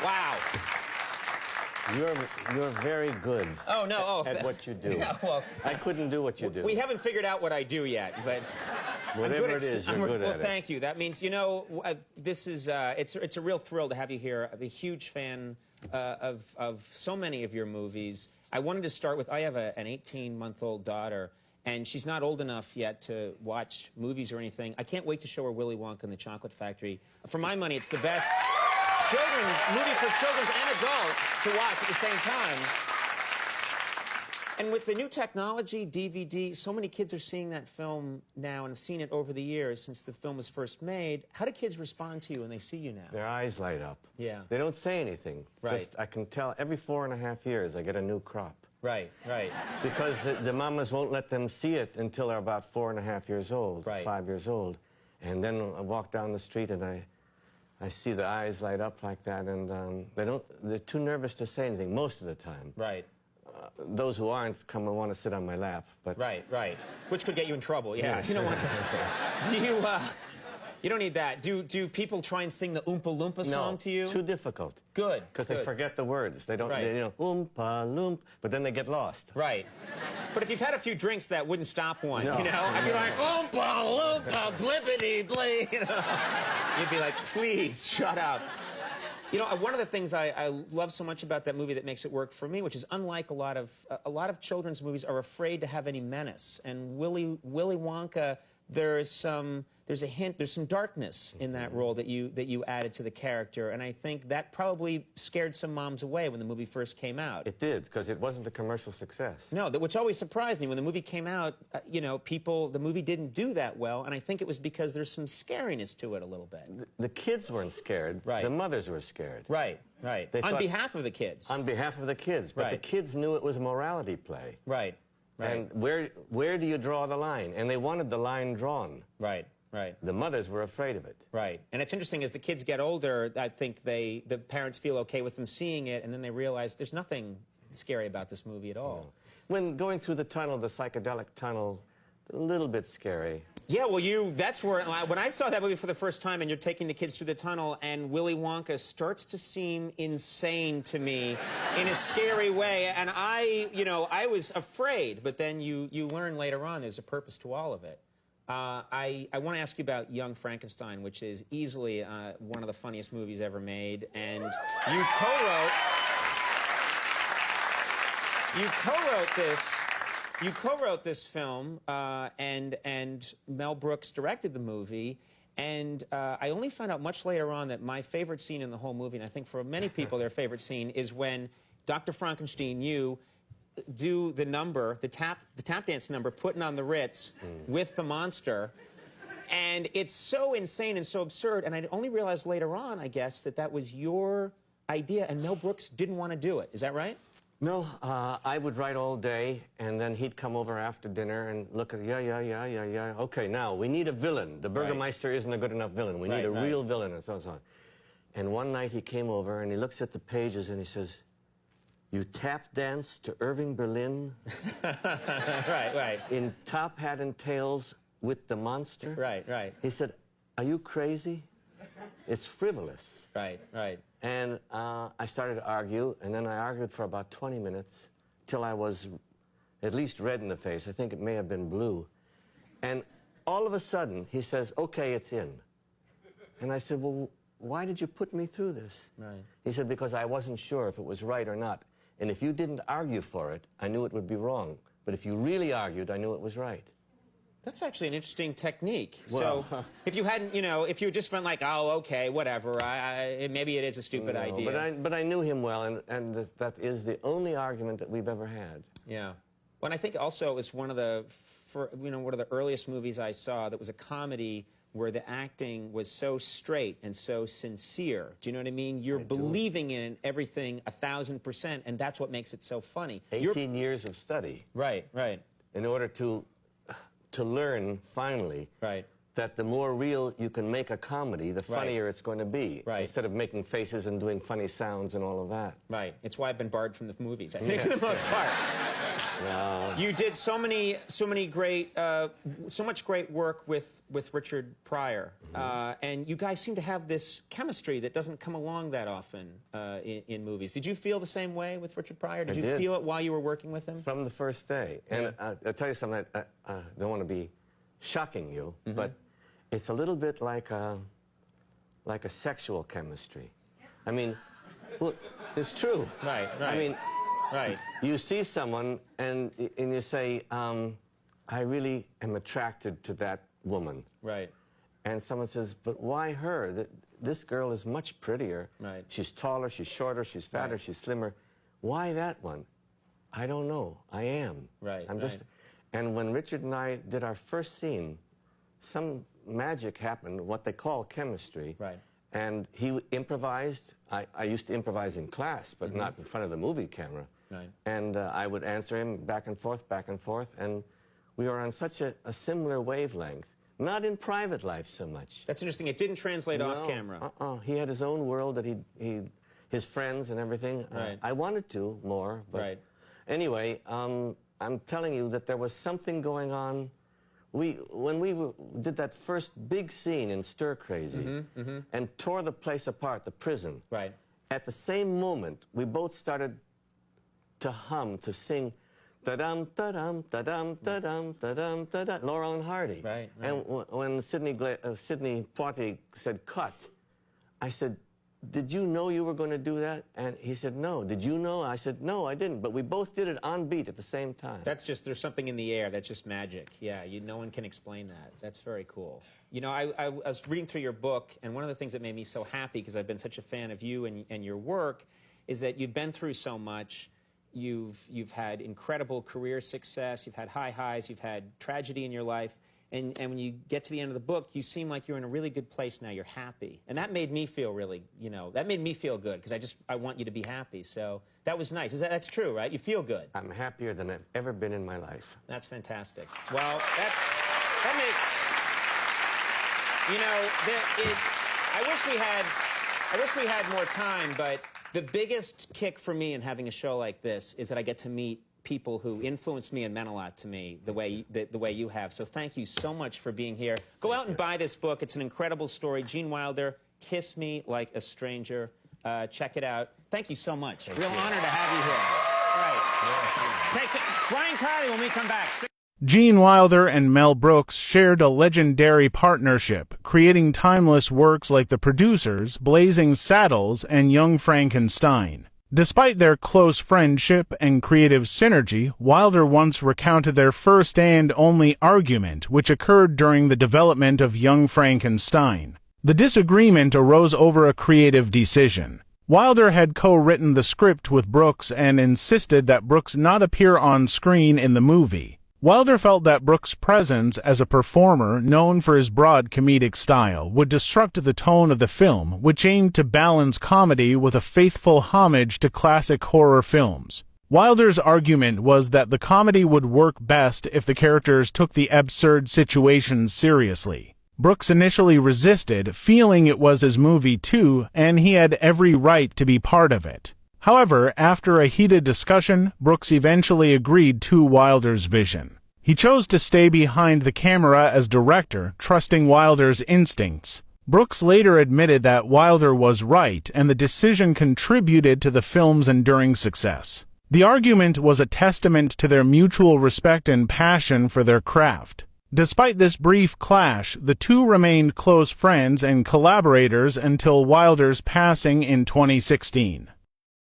Wow. You're very good. Oh, no. At what you do. Yeah, well, I couldn't do what you do. we haven't figured out what I do yet, but whatever it is, you're good at it. Well, thank you. That means, you know, this is it's a real thrill to have you here. I'm a huge fan of so many of your movies. I wanted to start with, I have an 18-month-old daughter, and she's not old enough yet to watch movies or anything. I can't wait to show her Willy Wonka and the Chocolate Factory. For my money, it's the best movie for children and adults to watch at the same time. And with the new technology, DVD, so many kids are seeing that film now and have seen it over the years since the film was first made. How do kids respond to you when they see you now? Their eyes light up. Yeah. They don't say anything. Right. Just, I can tell every 4.5 years I get a new crop. Right, right. Because the mamas won't let them see it until they're about 4.5 years old, right. 5 years old. And then I walk down the street and I see the eyes light up like that, and they're too nervous to say anything most of the time. Right. Those who aren't come and want to sit on my lap, but... Right, right. Which could get you in trouble, yeah. Yes. You don't want that. Do you, you don't need that. Do people try and sing the Oompa Loompa song to you? No, too difficult. Good. Because they forget the words. They don't, right. you know, Oompa Loomp, but then they get lost. Right. But if you've had a few drinks, that wouldn't stop one, no. you know? I'd be like, Oompa Loompa, blippity blee, you know? You'd be like, please, shut up. You know, one of the things I love so much about that movie that makes it work for me, which is unlike a lot of children's movies are afraid to have any menace. And Willy Wonka, there's some darkness in that role that you added to the character, and I think that probably scared some moms away when the movie first came out. It did, because it wasn't a commercial success. No, which always surprised me when the movie came out. You know, the movie didn't do that well, and I think it was because there's some scariness to it a little bit. The kids weren't scared. Right. The mothers were scared. Right, right. On behalf of the kids. On behalf of the kids, but right. the kids knew it was a morality play. Right. Right. And where do you draw the line? And they wanted the line drawn. Right, right. The mothers were afraid of it. Right. And it's interesting, as the kids get older, I think the parents feel okay with them seeing it, and then they realize there's nothing scary about this movie at all. No. When going through the tunnel, the psychedelic tunnel, a little bit scary. Yeah, well, that's where, when I saw that movie for the first time, and you're taking the kids through the tunnel, and Willy Wonka starts to seem insane to me in a scary way, and I was afraid, but then you learn later on there's a purpose to all of it. I want to ask you about Young Frankenstein, which is easily one of the funniest movies ever made, and you co-wrote this film, and Mel Brooks directed the movie, and I only found out much later on that my favorite scene in the whole movie, and I think for many people their favorite scene, is when Dr. Frankenstein, you do the number, the tap dance number, Putting on the Ritz with the monster, and it's so insane and so absurd, and I only realized later on, I guess, that was your idea, and Mel Brooks didn't want to do it. Is that right? No, I would write all day, and then he'd come over after dinner and look at, yeah. Okay, now, we need a villain. The Burgermeister isn't a good enough villain. We need a real villain, and so on. And one night he came over, and he looks at the pages, and he says, "You tap dance to Irving Berlin?" Right. "In Top Hat and Tails with the monster?" Right. He said, "Are you crazy? It's frivolous." Right. And I started to argue, and then I argued for about 20 minutes till I was at least red in the face. I think it may have been blue. And all of a sudden, he says, "Okay, it's in." And I said, "Well, why did you put me through this?" Right. He said, "Because I wasn't sure if it was right or not. And if you didn't argue for it, I knew it would be wrong. But if you really argued, I knew it was right." That's actually an interesting technique. Well, so if you hadn't, if you just went like, "Oh, okay, whatever, maybe it is a stupid idea." But I knew him well, and that is the only argument that we've ever had. Yeah. Well, and I think also it was one of the earliest movies I saw that was a comedy where the acting was so straight and so sincere. Do you know what I mean? You're believing in everything 1,000%, and that's what makes it so funny. 18 years of study. Right. In order to learn, finally, that the more real you can make a comedy, the funnier it's going to be. Right. Instead of making faces and doing funny sounds and all of that. Right. It's why I've been barred from the movies, I think, for the most part. No. You did so much great work with Richard Pryor, and you guys seem to have this chemistry that doesn't come along that often in movies. Did you feel the same way with Richard Pryor? Did you feel it while you were working with him? From the first day. And I'll tell you something, I don't want to be shocking you, but it's a little bit like a sexual chemistry. I mean, well, it's true. Right. I mean, right. You see someone and you say, I really am attracted to that woman. Right. And someone says, but why her? This girl is much prettier. Right. She's taller, she's shorter, she's fatter, she's slimmer. Why that one? I don't know. I am. Right. I'm just. And when Richard and I did our first scene, some magic happened, what they call chemistry. Right. And he improvised. I used to improvise in class, but not in front of the movie camera. Right. And I would answer him back and forth, and we were on such a similar wavelength. Not in private life so much. That's interesting. It didn't translate off camera. He had his own world that his friends and everything. Right. I wanted to more, but anyway, I'm telling you that there was something going on. When we did that first big scene in Stir Crazy and tore the place apart, the prison. Right. At the same moment, we both started to hum, to sing, da-dum, da-dum, da-dum, da-dum, da-dum, da-dum, Laurel and Hardy. Right. And when Sidney Poitier said, cut, I said, did you know you were going to do that? And he said, no. Did you know? I said, no, I didn't. But we both did it on beat at the same time. That's just, there's something in the air. That's just magic. Yeah, no one can explain that. That's very cool. You know, I was reading through your book, and one of the things that made me so happy, because I've been such a fan of you and your work, is that you've been through so much. You've had incredible career success. You've had high highs. You've had tragedy in your life. And when you get to the end of the book, you seem like you're in a really good place now. You're happy. And that made me feel really, that made me feel good, because I want you to be happy. So that was nice. That's true, right? You feel good. I'm happier than I've ever been in my life. That's fantastic. Well, that makes, I wish we had more time, but the biggest kick for me in having a show like this is that I get to meet people who influenced me and meant a lot to me the way you have. So thank you so much for being here. Go out and buy this book. It's an incredible story. Gene Wilder, Kiss Me Like a Stranger. Check it out. Thank you so much. Real honor to have you here. All right. Brian Kiley when we come back. Gene Wilder and Mel Brooks shared a legendary partnership, creating timeless works like The Producers, Blazing Saddles, and Young Frankenstein. Despite their close friendship and creative synergy, Wilder once recounted their first and only argument, which occurred during the development of Young Frankenstein. The disagreement arose over a creative decision. Wilder had co-written the script with Brooks and insisted that Brooks not appear on screen in the movie. Wilder felt that Brooks' presence as a performer, known for his broad comedic style, would disrupt the tone of the film, which aimed to balance comedy with a faithful homage to classic horror films. Wilder's argument was that the comedy would work best if the characters took the absurd situations seriously. Brooks initially resisted, feeling it was his movie too, and he had every right to be part of it. However, after a heated discussion, Brooks eventually agreed to Wilder's vision. He chose to stay behind the camera as director, trusting Wilder's instincts. Brooks later admitted that Wilder was right, and the decision contributed to the film's enduring success. The argument was a testament to their mutual respect and passion for their craft. Despite this brief clash, the two remained close friends and collaborators until Wilder's passing in 2016.